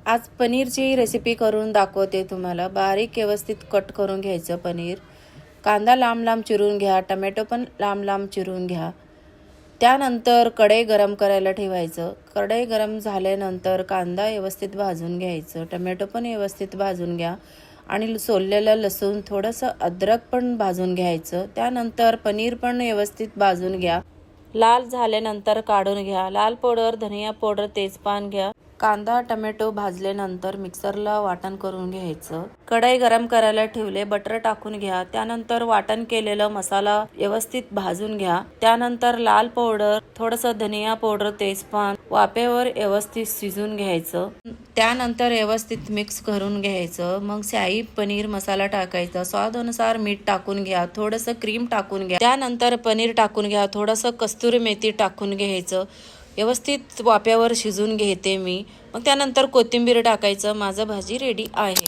आज पनीरची रेसिपी करून दाखवते तुम्हाला। बारीक व्यवस्थित कट करून घ्यायचं पनीर। कांदा लांब लांब चिरून घ्या, टोमॅटो पण लांब लांब चिरून घ्या। त्यानंतर कढई गरम करायला ठेवायचं। कढई गरम झाल्यानंतर कांदा व्यवस्थित भाजून घ्यायचं, टोमॅटो पण व्यवस्थित भाजून घ्या आणि सोललेलं लसूण थोडंसं अद्रक पण भाजून घ्यायचं। त्यानंतर पनीर पण व्यवस्थित भाजून घ्या। लाल झाल्यानंतर काढून घ्या। लाल पावडर, धनिया पावडर, तेजपान घ्या। कांदा टोमॅटो भाजल्यानंतर मिक्सरला वाटण करून घ्यायचं। कढई गरम करायला ठेवले, बटर टाकून घ्या। त्यानंतर वाटण केलेला मसाला व्यवस्थित भाजून घ्या। त्यानंतर लाल पावडर, थोडंसं धनिया पावडर, तेजपान वाफेवर व्यवस्थित शिजून घ्यायचं। त्यानंतर व्यवस्थित मिक्स करून घ्यायचं। मग शाही पनीर मसाला टाकायचा, स्वादानुसार मीठ टाकून घ्या, थोडंसं क्रीम टाकून घ्या। त्यानंतर पनीर टाकून घ्या, थोडंसं कस्तुरी मेथी टाकून घ्यायचं। व्यवस्थित वाफेवर शिजून घेते मी। मग त्यानंतर कोथिंबीर टाकायचं। माझं भाजी रेडी आहे।